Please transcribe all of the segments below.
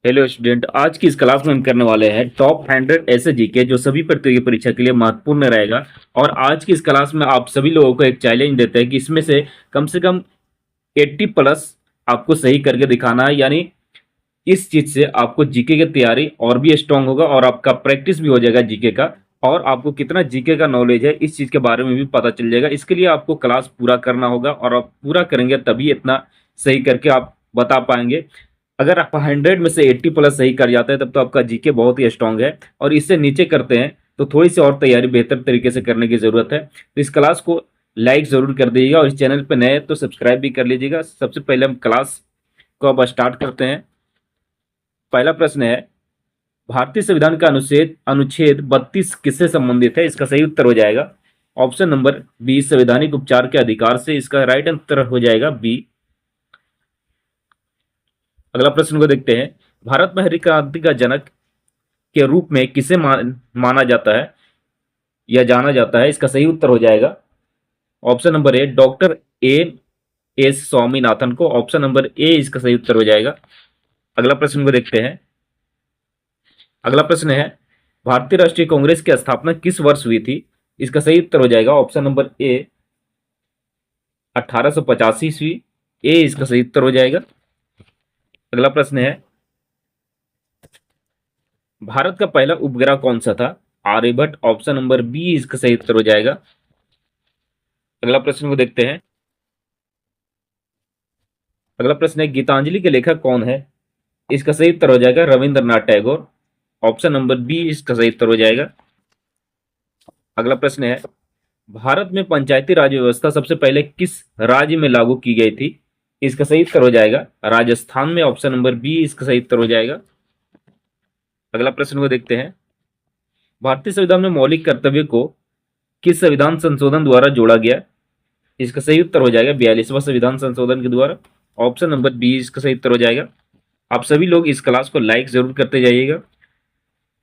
Hello student, आज की इस क्लास में हम करने वाले हैं टॉप 100 ऐसे जीके जो सभी प्रतियोगी परीक्षा के लिए महत्वपूर्ण रहेगा। और आज की इस क्लास में आप सभी लोगों को एक चैलेंज देते हैं कि इसमें से कम 80 प्लस आपको सही करके दिखाना है। यानी इस चीज से आपको जीके की तैयारी और भी स्ट्रांग होगा और आपका प्रैक्टिस भी हो जाएगा जीके का। और आपको कितना जीके का नॉलेज है इस चीज के बारे में भी पता चल जाएगा। इसके लिए आपको क्लास पूरा करना होगा और आप पूरा करेंगे तभी इतना सही करके आप बता पाएंगे। अगर आप 100 में से 80 प्लस सही कर जाते हैं तब तो आपका जीके बहुत ही स्ट्रांग है। और इससे नीचे करते हैं तो थोड़ी सी और तैयारी बेहतर तरीके से करने की जरूरत है। तो इस क्लास को लाइक जरूर कर दीजिएगा और इस चैनल पर नए तो सब्सक्राइब भी कर लीजिएगा। सबसे पहले हम क्लास को अब स्टार्ट करते हैं। पहला प्रश्न है, भारतीय संविधान का अनुच्छेद अनुच्छेद 32 किससे संबंधित है? इसका सही उत्तर हो जाएगा ऑप्शन नंबर बी, संवैधानिक उपचार के अधिकार से। इसका राइट आंसर हो जाएगा बी। अगला प्रश्न को देखते हैं, भारत में हरित क्रांति का जनक के रूप में किसे माना जाता है या जाना जाता है? इसका सही उत्तर हो जाएगा option number A, doctor A S Swaminathan को। ऑप्शन नंबर ए इसका सही उत्तर हो जाएगा। अगला प्रश्न को देखते हैं। अगला प्रश्न है, भारतीय राष्ट्रीय कांग्रेस की स्थापना किस वर्ष हुई थी? इसका सही उत्तर हो जाएगा ऑप्शन नंबर ए, 1885 ईस्वी। ए इसका सही उत्तर हो जाएगा। अगला प्रश्न है, भारत का पहला उपग्रह कौन सा था? आर्यभट्ट। ऑप्शन नंबर बी इसका सही उत्तर हो जाएगा। अगला प्रश्न को देखते हैं। अगला प्रश्न है, गीतांजलि के लेखक कौन है? इसका सही उत्तर हो जाएगा Rabindranath Tagore. Option number B इसका सही उत्तर हो जाएगा। अगला प्रश्न है, भारत में पंचायती राज व्यवस्था सबसे पहले किस राज्य में लागू की गई थी? इसका सही उत्तर हो जाएगा राजस्थान में। ऑप्शन नंबर बी इसका सही उत्तर हो जाएगा। अगला प्रश्न को देखते हैं, भारतीय संविधान में मौलिक कर्तव्य को किस संविधान संशोधन द्वारा जोड़ा गया? इसका सही उत्तर हो जाएगा 42वां संविधान संशोधन के द्वारा। ऑप्शन नंबर बी इसका सही उत्तर हो जाएगा। आप सभी लोग इस क्लास को लाइक जरूर करते जाइएगा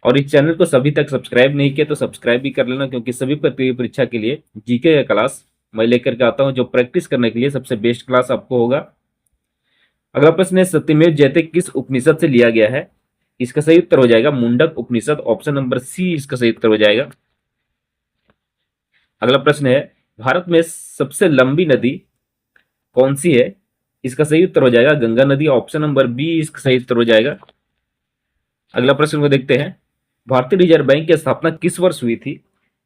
और इस चैनल को सभी तक सब्सक्राइब नहीं किया तो सब्सक्राइब भी कर लेना, क्योंकि सभी प्रतियोगी परीक्षा के लिए जीके का क्लास मैं लेकर के आता हूं जो प्रैक्टिस करने के लिए सबसे बेस्ट क्लास आपको होगा। अगला प्रश्न है, सत्यमेव जयते किस उपनिषद से लिया गया है? इसका सही उत्तर हो जाएगा मुंडक उपनिषद। ऑप्शन नंबर सी इसका सही उत्तर हो जाएगा। अगला प्रश्न है, भारत में सबसे लंबी नदी कौन सी है? इसका सही उत्तर हो जाएगा गंगा नदी। ऑप्शन नंबर बी इसका सही उत्तर हो जाएगा। अगला प्रश्न को देखते हैं, भारतीय रिजर्व बैंक की स्थापना किस वर्ष हुई थी?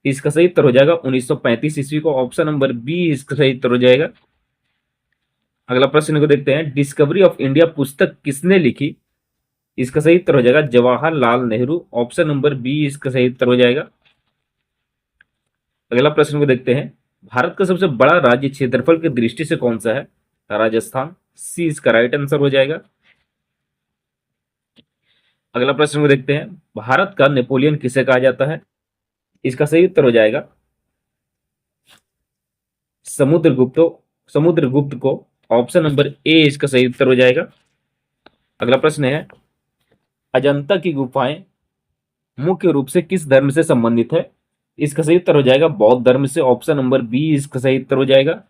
इसका सही उत्तर हो जाएगा 1935 ईस्वी को। ऑप्शन नंबर बी इसका सही उत्तर हो जाएगा। अगला प्रश्न को देखते हैं, डिस्कवरी ऑफ इंडिया पुस्तक किसने लिखी? इसका सही उत्तर हो जाएगा Jawaharlal Nehru. Option number B इसका सही उत्तर हो जाएगा। अगला प्रश्न को देखते हैं, भारत का सबसे बड़ा राज्य क्षेत्रफल की दृष्टि से कौन सा है? राजस्थान। सी इसका राइट आंसर हो जाएगा। अगला प्रश्न को देखते हैं, भारत का नेपोलियन किसे कहा जाता है? इसका सही उत्तर हो जाएगा समुद्रगुप्त समुद्रगुप्त को। ऑप्शन नंबर ए इसका सही उत्तर हो जाएगा। अगला प्रश्न है, अजंता की गुफाएं मुख्य रूप से किस धर्म से संबंधित है? इसका सही उत्तर हो जाएगा बौद्ध धर्म से। ऑप्शन नंबर बी इसका सही उत्तर हो जाएगा।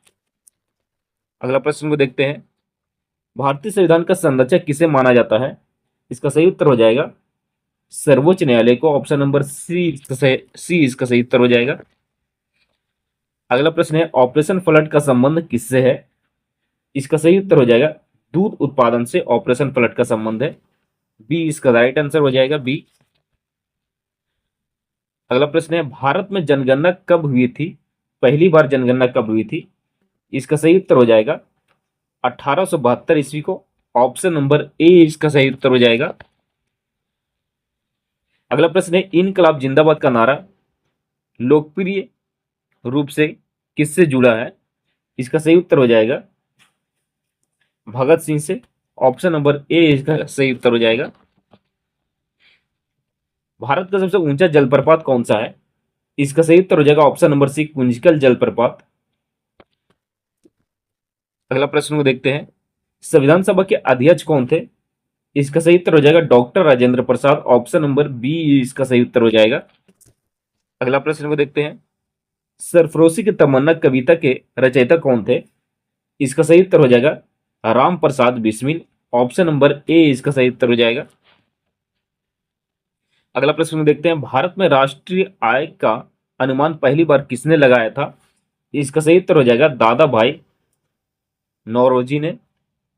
अगला प्रश्न को देखते हैं, भारतीय संविधान का संरक्षक किसे माना जाता है? इसका सही उत्तर हो जाएगा सर्वोच्च न्यायालय को। ऑप्शन नंबर सी इसका सही उत्तर हो जाएगा। अगला प्रश्न है, ऑपरेशन फ्लड का संबंध किससे है? इसका सही उत्तर हो जाएगा दूध उत्पादन से ऑपरेशन फ्लड का संबंध है। बी इसका राइट आंसर हो जाएगा बी। अगला प्रश्न है, भारत में जनगणना कब हुई थी? पहली बार जनगणना कब हुई थी? इसका सही उत्तर हो जाएगा 1872 ईस्वी को। ऑप्शन नंबर ए इसका सही उत्तर हो जाएगा। अगला प्रश्न है, इनकलाब जिंदाबाद का नारा लोकप्रिय रूप से किससे जुड़ा है? इसका सही उत्तर हो जाएगा भगत सिंह से। ऑप्शन नंबर ए इसका सही उत्तर हो जाएगा। भारत का सबसे ऊंचा जलप्रपात कौन सा है? इसका सही उत्तर हो जाएगा ऑप्शन नंबर सी, कुंजकल जलप्रपात। अगला प्रश्न को देखते हैं, संविधान सभा के अध्यक्ष कौन थे? इसका सही उत्तर हो जाएगा doctor Rajendra Prasad. Option number B इसका सही उत्तर हो जाएगा। अगला प्रश्न को देखते हैं, सरफरोशी की तमन्ना कविता के रचयिता कौन थे? इसका सही उत्तर हो जाएगा राम प्रसाद बिस्मिल। ऑप्शन नंबर ए इसका सही उत्तर हो जाएगा। अगला प्रश्न देखते हैं, भारत में राष्ट्रीय आय का अनुमान पहली बार किसने लगाया था? इसका सही उत्तर हो जाएगा दादा भाई नौरोजी ने।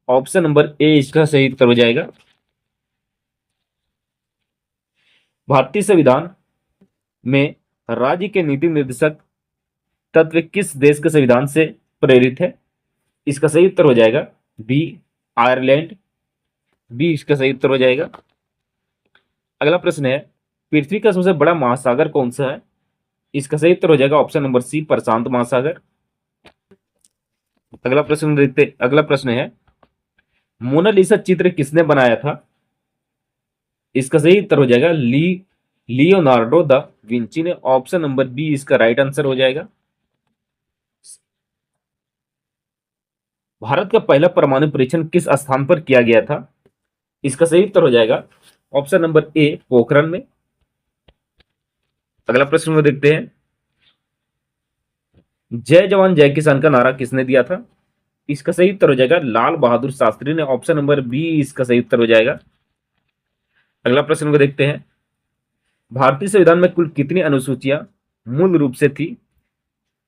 ऑप्शन नंबर ए इसका सही उत्तर हो जाएगा। भारतीय संविधान में राज्य के नीति निर्देशक तत्व किस देश के संविधान से प्रेरित है? इसका सही उत्तर हो जाएगा बी आयरलैंड। बी इसका सही उत्तर हो जाएगा। अगला प्रश्न है, पृथ्वी का सबसे बड़ा महासागर कौन सा है? इसका सही उत्तर हो जाएगा ऑप्शन नंबर सी प्रशांत महासागर। अगला प्रश्न है, मोनालिसा चित्र किसने बनाया था? इसका सही उत्तर हो जाएगा लियोनार्डो दा विंची ने। ऑप्शन नंबर बी इसका राइट आंसर हो जाएगा। भारत का पहला परमाणु परीक्षण किस स्थान पर किया गया था? इसका सही उत्तर हो जाएगा ऑप्शन नंबर ए पोखरण में। अगला प्रश्न में देखते हैं, जय जवान जय किसान का नारा किसने दिया था? इसका सही उत्तर हो जाएगा लाल बहादुर शास्त्री ने। ऑप्शन नंबर बी इसका सही उत्तर हो जाएगा। अगला प्रश्न को देखते हैं, भारतीय संविधान में कुल कितनी अनुसूचियां मूल रूप से थी?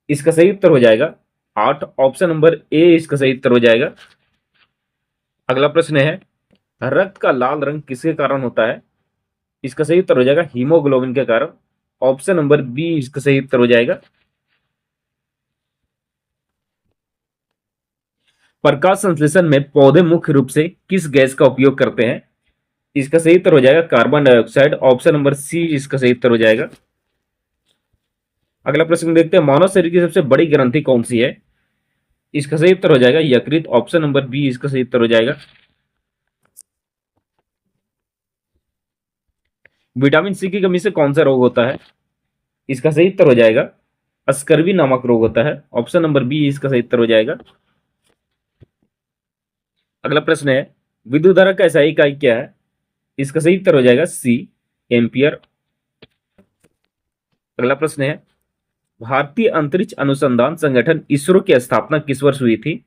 इसका सही उत्तर हो जाएगा 8। ऑप्शन नंबर ए इसका सही उत्तर हो जाएगा। अगला प्रश्न है, रक्त का लाल रंग किसके कारण होता है? इसका सही उत्तर हो जाएगा हीमोग्लोबिन के कारण। ऑप्शन नंबर बी इसका सही उत्तर हो जाएगा। प्रकाश संश्लेषण में पौधे मुख्य रूप से किस गैस का उपयोग करते हैं? इसका सही उत्तर हो जाएगा carbon dioxide. Option number C इसका सही उत्तर हो जाएगा। अगला प्रश्न देखते हैं, मानव शरीर की सबसे बड़ी ग्रंथि कौन सी है? इसका सही उत्तर हो जाएगा यकृत। ऑप्शन नंबर बी इसका सही उत्तर हो जाएगा। विटामिन सी की कमी से कौन सा रोग होता है? इसका सही उत्तर हो जाएगा स्कर्वी नामक रोग होता है। ऑप्शन नंबर बी इसका सही उत्तर हो जाएगा। अगला प्रश्न है, विद्युत धारा का SI इकाई क्या है? इसका सही उत्तर हो जाएगा सी एम्पियर। अगला प्रश्न है, भारतीय अंतरिक्ष अनुसंधान संगठन इसरो की स्थापना किस वर्ष हुई थी?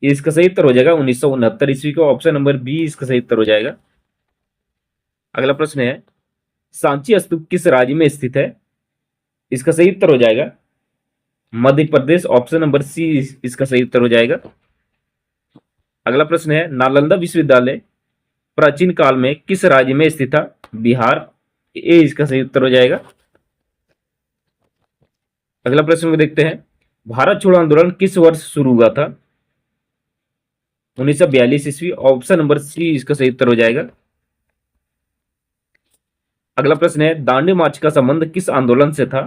इसका सही उत्तर हो जाएगा 1969 ईस्वी को। ऑप्शन नंबर बी इसका सही उत्तर हो जाएगा। अगला प्रश्न है, सांची स्तूप किस राज्य में स्थित है? इसका सही उत्तर हो जाएगा Madhya Pradesh. Option number C इसका सही उत्तर हो जाएगा। अगला प्रश्न है, नालंदा विश्वविद्यालय प्राचीन काल में किस राज्य में स्थित था? बिहार। ए इसका सही उत्तर हो जाएगा। अगला प्रश्न को देखते हैं, भारत छोड़ो आंदोलन किस वर्ष शुरू हुआ था? 1942 ईस्वी। ऑप्शन नंबर सी इसका सही उत्तर हो जाएगा। अगला प्रश्न है, दांडी मार्च का संबंध किस आंदोलन से था?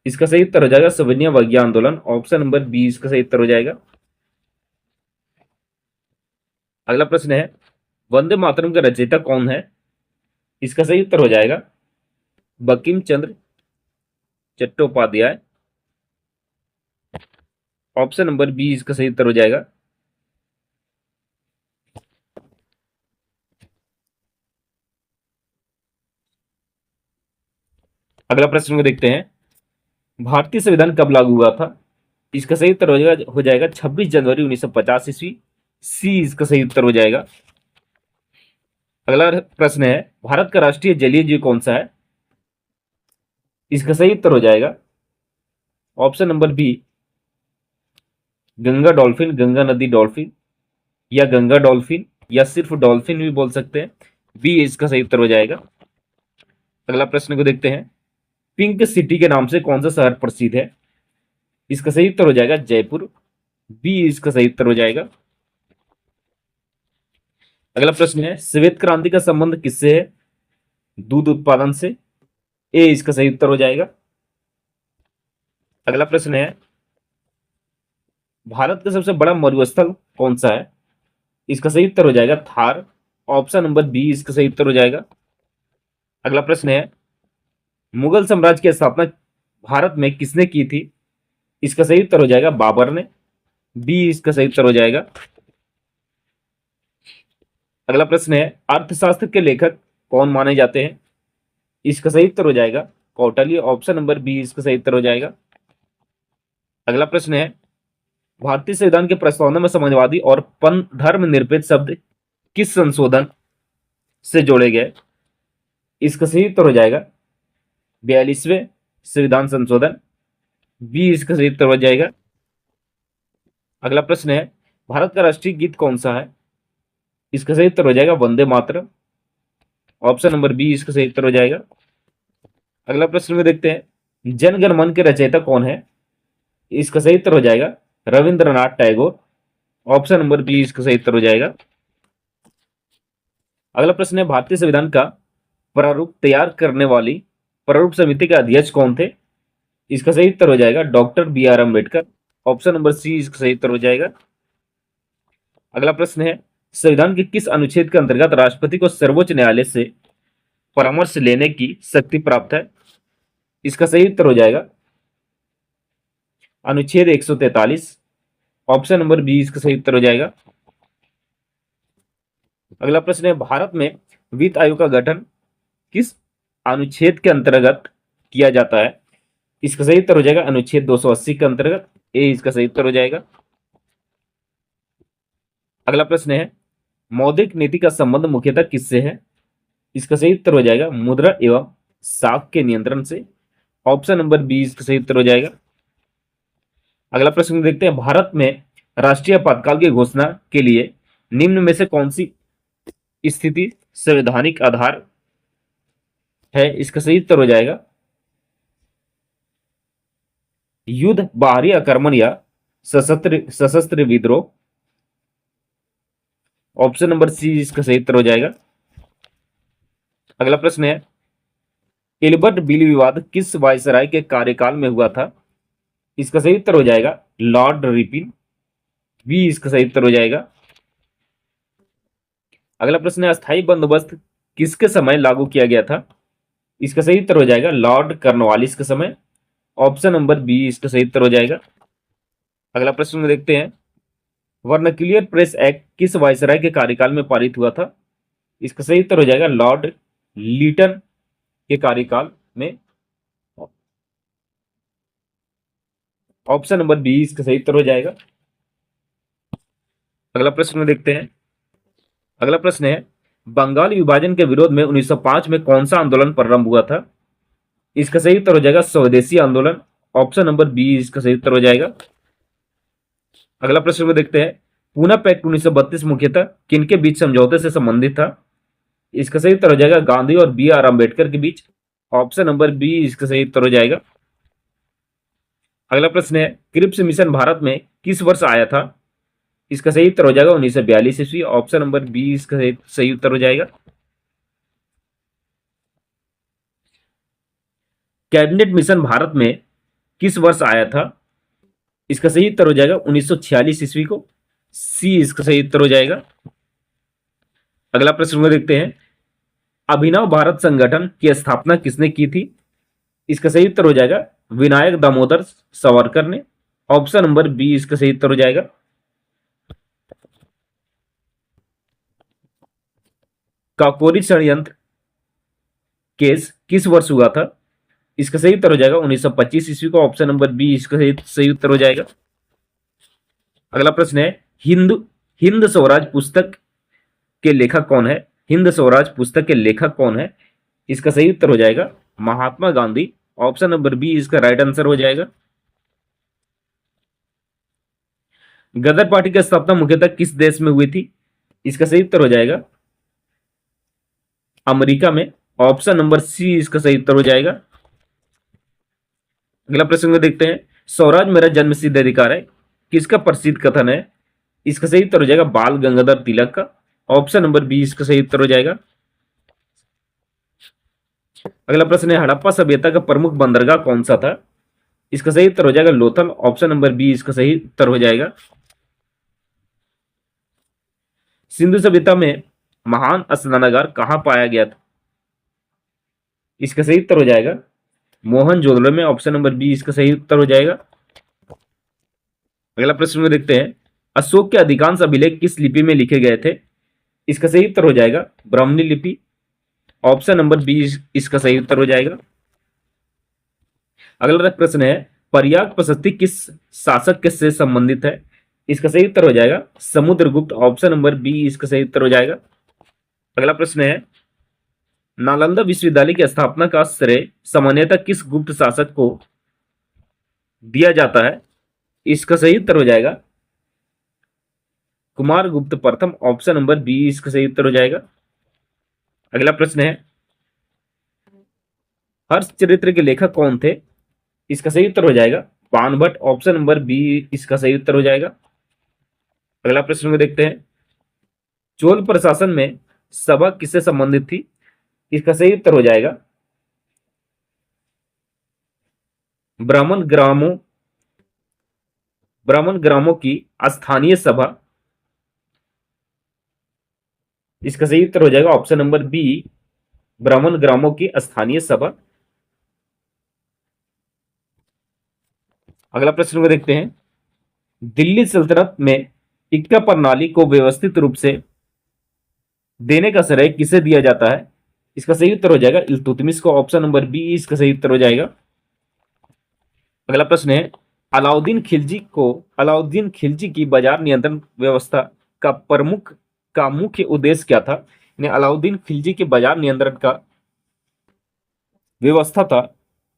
इसका सही उत्तर हो जाएगा सविनय अवज्ञा आंदोलन। ऑप्शन नंबर बी इसका सही उत्तर हो जाएगा। अगला प्रश्न है, वंदे मातरम का रचयिता कौन है? इसका सही उत्तर हो जाएगा Bankim Chandra Chattopadhyay. Option number B इसका सही उत्तर हो जाएगा। अगला प्रश्न को देखते हैं, भारतीय संविधान कब लागू हुआ था? इसका सही उत्तर हो जाएगा 26 जनवरी 1950 ईस्वी। सी इसका सही उत्तर हो जाएगा। अगला प्रश्न है, भारत का राष्ट्रीय जलीय जीव कौन सा है? इसका सही उत्तर हो जाएगा option number B Ganga dolphin, Ganga नदी डॉल्फिन या गंगा डॉल्फिन या सिर्फ डॉल्फिन भी बोल सकते हैं। बी इसका सही उत्तर हो जाएगा। अगला प्रश्न को देखते हैं, पिंक सिटी के नाम से कौन सा शहर प्रसिद्ध है? इसका सही उत्तर हो जाएगा जयपुर। बी इसका सही उत्तर हो जाएगा। अगला प्रश्न है, श्वेत क्रांति का संबंध किससे है? दूध उत्पादन से। ए इसका सही उत्तर हो जाएगा। अगला प्रश्न है, भारत का सबसे बड़ा मरुस्थल कौन सा है? इसका सही उत्तर हो जाएगा थार। ऑप्शन नंबर बी इसका सही उत्तर हो जाएगा। अगला प्रश्न है, मुगल साम्राज्य की स्थापना भारत में किसने की थी? इसका सही उत्तर हो जाएगा बाबर ने। बी इसका सही उत्तर हो जाएगा। अगला प्रश्न है, अर्थशास्त्र के लेखक कौन माने जाते हैं? इसका सही उत्तर हो जाएगा कौटिल्य। ऑप्शन नंबर बी इसका सही उत्तर हो जाएगा। अगला प्रश्न है, भारतीय संविधान के प्रस्तावना में समाजवादी और धर्मनिरपेक्ष शब्द किस संशोधन से जोड़े गए? इसका सही उत्तर हो जाएगा 42वें संविधान संशोधन। बी इसका सही उत्तर हो जाएगा। अगला प्रश्न है, भारत का राष्ट्रीय गीत कौन सा है? इसका सही उत्तर हो जाएगा Vande Mataram. Option number B इसका सही उत्तर हो जाएगा। अगला प्रश्न में देखते हैं, जन गण मन के रचयिता कौन है? इसका सही उत्तर हो जाएगा Rabindranath Tagore. Option number B इसका सही उत्तर हो जाएगा। अगला प्रश्न है, भारतीय संविधान का प्रारूप तैयार करने वाली प्रारूप समिति के अध्यक्ष कौन थे? इसका सही उत्तर हो जाएगा doctor B R Ambedkar. Option number C इसका सही उत्तर हो जाएगा। अगला प्रश्न है, संविधान के किस अनुच्छेद के अंतर्गत राष्ट्रपति को सर्वोच्च न्यायालय से परामर्श लेने की शक्ति प्राप्त है? इसका सही उत्तर हो जाएगा अनुच्छेद 143। ऑप्शन नंबर बी इसका सही उत्तर हो जाएगा। अगला प्रश्न है, भारत में वित्त आयोग का गठन किस अनुच्छेद के अंतर्गत किया जाता है? इसका सही उत्तर हो जाएगा अनुच्छेद 280 के अंतर्गत। ए इसका सही उत्तर हो जाएगा। अगला प्रश्न है, मौद्रिक नीति का संबंध मुख्यतः किससे है? इसका सही उत्तर हो जाएगा मुद्रा एवं साख के नियंत्रण से। ऑप्शन नंबर बी इसका सही उत्तर हो जाएगा। अगला प्रश्न देखते हैं, भारत में राष्ट्रीय आपातकाल की घोषणा के लिए निम्न में से कौन सी स्थिति संवैधानिक आधार है? इसका सही उत्तर हो जाएगा युद्ध, बाहरी आक्रमण या सशस्त्र विद्रोह। ऑप्शन नंबर सी इसका सही उत्तर हो जाएगा। अगला प्रश्न है, एल्बर्ट बिल विवाद किस वायसराय के कार्यकाल में हुआ था? इसका सही उत्तर हो जाएगा लॉर्ड रिपिन। बी इसका सही उत्तर हो जाएगा। अगला प्रश्न है, अस्थायी बंदोबस्त किसके समय लागू किया गया था? इसका सही उत्तर हो जाएगा लॉर्ड कॉर्नवालिस के समय। ऑप्शन नंबर बी इसका सही उत्तर हो जाएगा। अगला प्रश्न में देखते हैं, वर्नाक्यूलर प्रेस एक्ट किस वायसराय के कार्यकाल में पारित हुआ था? इसका सही उत्तर हो जाएगा लॉर्ड लीटन के कार्यकाल में। ऑप्शन नंबर बी इसका सही उत्तर हो जाएगा। अगला प्रश्न में देखते हैं, अगला प्रश्न है, बंगाल विभाजन के विरोध में 1905 में कौन सा आंदोलन प्रारंभ हुआ था? इसका सही उत्तर हो जाएगा स्वदेशी आंदोलन। ऑप्शन नंबर बी इसका सही उत्तर हो जाएगा। अगला प्रश्न में देखते हैं, पूना पैक्ट 1932 मुख्यतः किनके बीच समझौते से संबंधित था? इसका सही उत्तर हो जाएगा गांधी और बी आर अम्बेडकर के बीच। ऑप्शन नंबर बी इसका सही उत्तर हो जाएगा। अगला प्रश्न है, क्रिप्स मिशन भारत में किस वर्ष आया था? इसका सही उत्तर हो जाएगा 1942 ईस्वी। ऑप्शन नंबर बी इसका सही उत्तर हो जाएगा। कैबिनेट मिशन भारत में किस वर्ष आया था? इसका सही उत्तर हो जाएगा 1946 ईस्वी को। सी इसका सही उत्तर हो जाएगा। अगला प्रश्न में देखते हैं, अभिनव भारत संगठन की स्थापना किसने की थी? इसका सही उत्तर हो जाएगा विनायक दामोदर सावरकर ने। ऑप्शन नंबर बी इसका सही उत्तर हो जाएगा। काकोरी षड्यंत्र केस किस वर्ष हुआ था? इसका सही उत्तर हो जाएगा 1925 ईस्वी को। ऑप्शन नंबर बी इसका सही उत्तर हो जाएगा। अगला प्रश्न है, हिंद स्वराज पुस्तक के लेखक कौन है? हिंद स्वराज पुस्तक के लेखक कौन है? इसका सही उत्तर हो जाएगा Mahatma Gandhi. Option number B इसका राइट आंसर हो जाएगा। गदर पार्टी की स्थापना मुख्यतः किस देश में हुई थी? इसका सही उत्तर हो जाएगा अमेरिका में। ऑप्शन नंबर सी इसका सही उत्तर हो जाएगा। अगला प्रश्न में देखते हैं, स्वराज मेरा जन्म सिद्ध अधिकार है किसका प्रसिद्ध कथन है? इसका सही उत्तर हो जाएगा बाल गंगाधर तिलक का। ऑप्शन नंबर बी इसका सही उत्तर हो जाएगा। अगला प्रश्न है, हड़प्पा सभ्यता का प्रमुख बंदरगाह कौन सा था? इसका सही उत्तर हो जाएगा लोथल। ऑप्शन नंबर बी इसका सही उत्तर हो जाएगा। सिंधु सभ्यता में महान स्नानागार कहां पाया गया था? इसका सही उत्तर हो जाएगा मोहनजोदड़ो में। ऑप्शन नंबर बी इसका सही उत्तर हो जाएगा। अगला प्रश्न में देखते हैं, अशोक के अधिकांश अभिलेख किस लिपि में लिखे गए थे? इसका सही उत्तर हो जाएगा ब्राह्मणी लिपि। ऑप्शन नंबर बी इसका सही उत्तर हो जाएगा। अगला प्रश्न है, प्रयाग प्रशस्ति किस शासक के से संबंधित है? इसका सही उत्तर हो जाएगा समुद्रगुप्त। ऑप्शन नंबर बी इसका सही उत्तर हो जाएगा। अगला प्रश्न है, नालंदा विश्वविद्यालय की स्थापना का श्रेय सामान्यतः किस गुप्त शासक को दिया जाता है? इसका सही उत्तर हो जाएगा कुमार गुप्त प्रथम, ऑप्शन नंबर बी इसका सही उत्तर हो जाएगा। अगला प्रश्न है, हर्ष चरित्र के लेखक कौन थे? इसका सही उत्तर हो जाएगा बाणभट्ट, ऑप्शन नंबर बी इसका सही उत्तर हो जाएगा। अगला प्रश्न को देखते हैं, चोल प्रशासन में सभा किससे संबंधित थी? इसका सही उत्तर हो जाएगा ब्राह्मण ग्रामों की स्थानीय सभा। इसका सही उत्तर हो जाएगा ऑप्शन नंबर बी ब्राह्मण ग्रामों की स्थानीय सभा। अगला प्रश्न को देखते हैं, दिल्ली सल्तनत में टिक्का प्रणाली को व्यवस्थित रूप से देने का श्रेय किसे दिया जाता है? इसका सही उत्तर हो जाएगा इल्तुतमिश को, ऑप्शन नंबर बी इसका सही उत्तर हो जाएगा। अगला प्रश्न है, अलाउद्दीन खिलजी की बाजार नियंत्रण व्यवस्था का मुख्य उद्देश्य क्या था? यानी अलाउद्दीन खिलजी के बाजार नियंत्रण का व्यवस्था था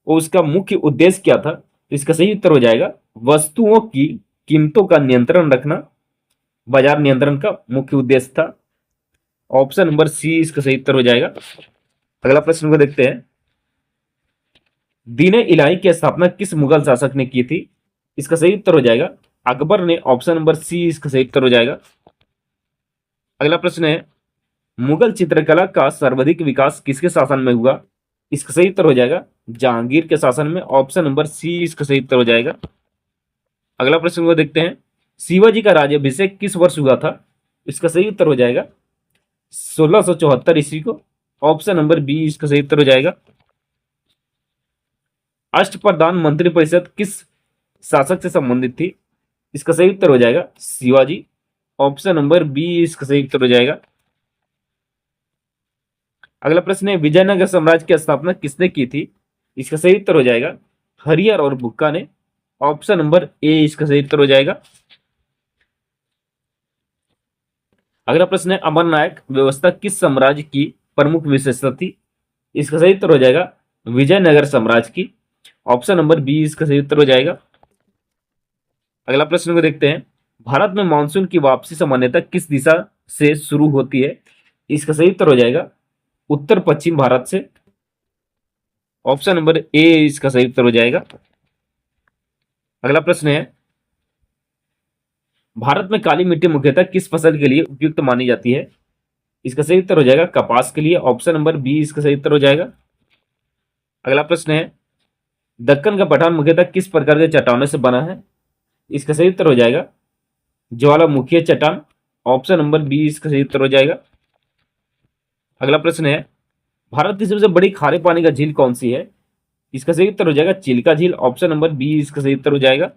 और उसका मुख्य उद्देश्य क्या था? तो इसका सही उत्तर हो जाएगा वस्तुओं की कीमतों का नियंत्रण रखना बाजार नियंत्रण का मुख्य उद्देश्य था, ऑप्शन नंबर सी इसका सही उत्तर हो जाएगा। अगला प्रश्न को देखते हैं, दीन इलाही की स्थापना किस मुगल शासक ने की थी? इसका सही उत्तर हो जाएगा अकबर ने, ऑप्शन नंबर सी इसका सही उत्तर हो जाएगा। अगला प्रश्न है, मुगल चित्रकला का सर्वाधिक विकास किसके शासन में हुआ? इसका सही उत्तर हो जाएगा जहांगीर के शासन में, ऑप्शन नंबर सी इसका सही उत्तर हो जाएगा। अगला प्रश्न को देखते हैं, शिवाजी का राज्याभिषेक किस वर्ष हुआ था? इसका सही उत्तर हो जाएगा 1674 ईस्वी को, ऑप्शन नंबर बी इसका सही उत्तर हो जाएगा। अष्टप्रधान मंत्रिपरिषद किस शासक से संबंधित थी? इसका सही उत्तर हो जाएगा शिवाजी, ऑप्शन नंबर बी इसका सही उत्तर हो जाएगा। अगला प्रश्न है, विजयनगर साम्राज्य की स्थापना किसने की थी? इसका सही उत्तर हो जाएगा हरिहर और बुक्का ने, ऑप्शन नंबर ए इसका सही उत्तर हो जाएगा। अगला प्रश्न है, अमरनायक व्यवस्था किस साम्राज्य की प्रमुख विशेषता थी? इसका सही उत्तर हो जाएगा विजयनगर साम्राज्य की, ऑप्शन नंबर बी इसका सही उत्तर हो जाएगा। अगला प्रश्न को देखते हैं, भारत में मानसून की वापसी सामान्यतः किस दिशा से शुरू होती है? इसका सही उत्तर हो जाएगा उत्तर पश्चिम भारत से, ऑप्शन नंबर ए इसका सही उत्तर हो जाएगा। अगला प्रश्न है, भारत में काली मिट्टी मुख्यतः किस फसल के लिए उपयुक्त मानी जाती है? इसका सही उत्तर हो जाएगा कपास के लिए, ऑप्शन नंबर बी इसका सही उत्तर हो जाएगा। अगला प्रश्न है, दक्कन का पठार मुख्यतः किस प्रकार के चट्टानों से बना है? इसका सही उत्तर हो जाएगा ज्वालामुखी चट्टान, ऑप्शन नंबर बी इसका सही उत्तर हो जाएगा। अगला प्रश्न है, भारत की सबसे बड़ी खारे पानी का झील कौन सी है? इसका सही उत्तर हो जाएगा चिल्का झील, ऑप्शन नंबर बी इसका सही उत्तर हो जाएगा।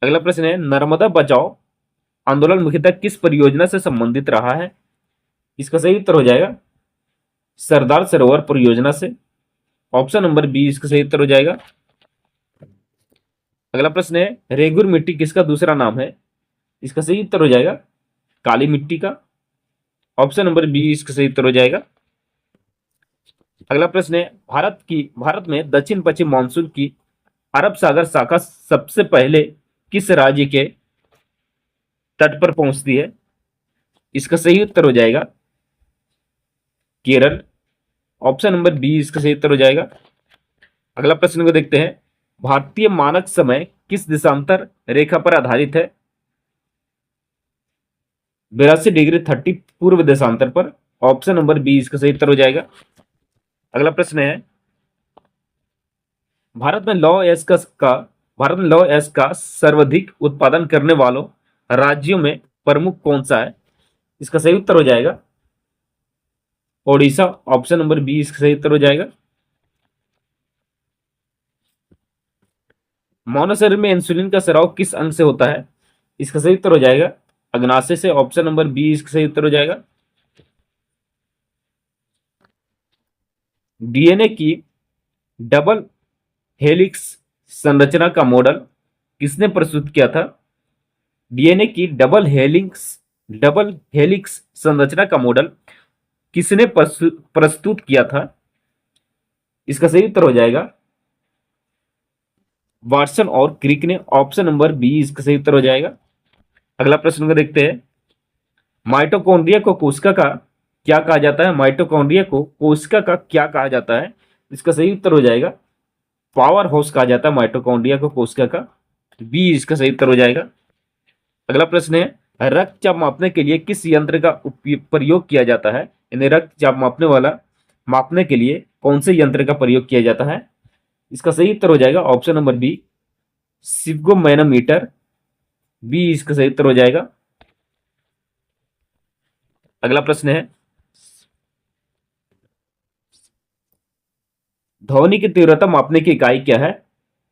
अगला प्रश्न है, नर्मदा बचाओ आंदोलन मुख्यतः किस परियोजना से संबंधित रहा है? इसका सही उत्तर हो जाएगा सरदार सरोवर परियोजना से, ऑप्शन नंबर बी इसका सही उत्तर हो जाएगा। अगला प्रश्न है, रेगुर मिट्टी किसका दूसरा नाम है? इसका सही उत्तर हो जाएगा काली मिट्टी का, ऑप्शन नंबर बी इसका सही उत्तर हो जाएगा। अगला प्रश्न है, भारत में दक्षिण पश्चिम मानसून की अरब सागर शाखा सबसे पहले किस राज्य के तट पर पहुंचती है? इसका सही उत्तर हो जाएगा केरल, ऑप्शन नंबर बी इसका सही उत्तर हो जाएगा। अगला प्रश्न को देखते हैं, भारतीय मानक समय किस देशांतर रेखा पर आधारित है? 82°30 पूर्व देशांतर पर, ऑप्शन नंबर बी इसका सही उत्तर हो जाएगा। अगला प्रश्न है, भारत में लौ एस का सर्वाधिक उत्पादन करने वालों राज्यों में प्रमुख कौन सा है? इसका सही उत्तर हो जाएगा ओडिशा, ऑप्शन नंबर बी इसका सही उत्तर हो जाएगा। मानव शरीर में इंसुलिन का स्राव किस अंग से होता है? इसका सही उत्तर हो जाएगा अग्नाशय से, ऑप्शन नंबर बी इसका सही उत्तर हो जाएगा। डीएनए की डबल हेलिक्स संरचना का मॉडल किसने प्रस्तुत किया था? डीएनए की डबल हेलिक्स संरचना का मॉडल किसने प्रस्तुत किया था? इसका सही उत्तर हो जाएगा वाटसन और क्रिक ने। ऑप्शन नंबर बी इसका सही उत्तर हो जाएगा। अगला प्रश्न को देखते हैं। माइटोकॉन्ड्रिया को कोशिका का क्या कहा जाता है? माइटोकॉन्ड्रिया को कोशिका का क्या कहा जाता है? इसका सही उत्तर हो जाएगा पावर हाउस कहा जाता है माइटोकॉन्ड्रिया को कोशिका का। बी इसका सही उत्तर हो जाएगा। अगला प्रश्न है रक्तचाप मापने के लिए किस यंत्र का प्रयोग किया जाता है? यानी रक्तचाप मापने वाला मापने के लिए कौन से यंत्र का प्रयोग किया जाता है? इसका सही उत्तर हो जाएगा ऑप्शन नंबर बी सिग्मोमैनोमीटर। बी इसका सही उत्तर हो जाएगा। अगला प्रश्न है ध्वनि की तीव्रता मापने की इकाई क्या है?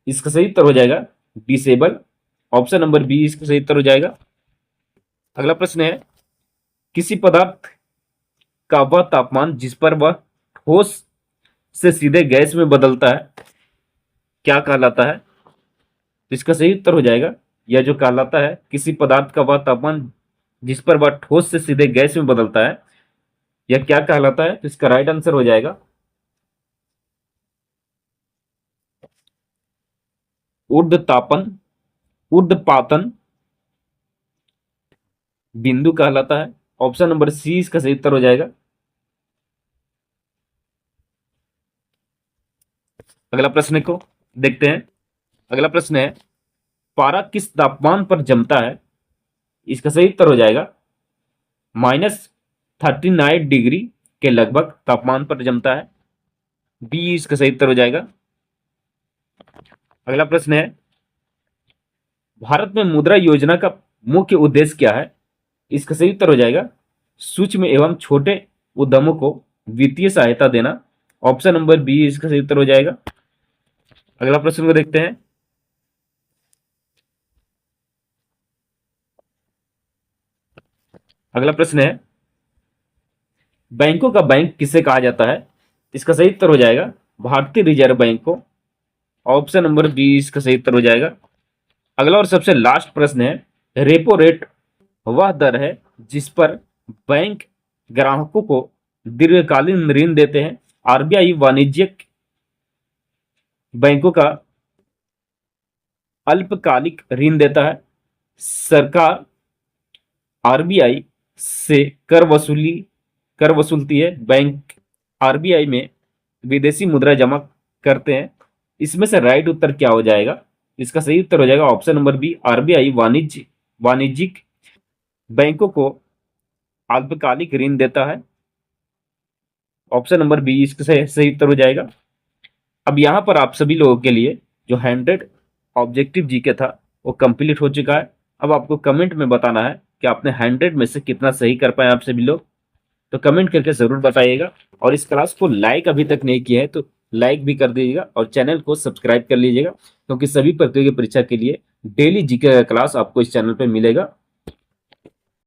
इसका सही उत्तर हो जाएगा डिसेबल। ऑप्शन नंबर बी इसका सही उत्तर हो जाएगा। अगला प्रश्न है किसी पदार्थ का वह तापमान जिस पर वह ठोस से सीधे गैस में बदलता है क्या कहलाता है? तो इसका सही उत्तर हो जाएगा यह जो कहलाता है किसी पदार्थ का वह तापमान जिस पर वह ठोस से सीधे गैस में बदलता है यह क्या कहलाता है? तो इसका राइट आंसर हो जाएगा ऊर्ध्वपातन बिंदु कहलाता है। ऑप्शन नंबर सी इसका सही उत्तर हो जाएगा। अगला प्रश्न को देखते हैं। अगला प्रश्न है पारा किस तापमान पर जमता है? इसका सही उत्तर हो जाएगा -39 डिग्री के लगभग तापमान पर जमता है। बी इसका सही उत्तर हो जाएगा। अगला प्रश्न है भारत में मुद्रा योजना का मुख्य उद्देश्य क्या है? इसका सही उत्तर हो जाएगा सूक्ष्म एवं छोटे उद्यमों को वित्तीय सहायता देना। ऑप्शन नंबर बी इसका सही उत्तर हो जाएगा। अगला प्रश्न को देखते हैं। अगला प्रश्न है बैंकों का बैंक किसे कहा जाता है? इसका सही उत्तर हो जाएगा भारतीय रिजर्व बैंक को। ऑप्शन नंबर बी इसका सही उत्तर हो जाएगा। अगला और सबसे लास्ट प्रश्न है रेपो रेट वह दर है जिस पर बैंक ग्राहकों को दीर्घकालीन ऋण देते हैं। आरबीआई वाणिज्यिक बैंकों का अल्पकालिक ऋण देता है। सरकार आरबीआई से कर वसूलती है। बैंक आरबीआई में विदेशी मुद्रा जमा करते हैं। इसमें से राइट उत्तर क्या हो जाएगा? इसका सही उत्तर हो जाएगा ऑप्शन नंबर बी आरबीआई वाणिज्यिक बैंकों को अल्पकालिक ऋण देता है। ऑप्शन नंबर बी इसका सही उत्तर हो जाएगा। अब यहां पर आप सभी लोगों के लिए जो 100 ऑब्जेक्टिव जीके था वो कंप्लीट हो चुका है। अब आपको कमेंट में बताना है कि आपने 100 में से कितना सही कर पाए आप सभी लोग। तो कमेंट करके जरूर बताइएगा और इस क्लास को लाइक अभी तक नहीं किया है तो लाइक भी कर दीजिएगा और चैनल को सब्सक्राइब कर लीजिएगा क्योंकि सभी प्रतियोगी परीक्षा के लिए डेली जीके का क्लास आपको इस चैनल पर मिलेगा।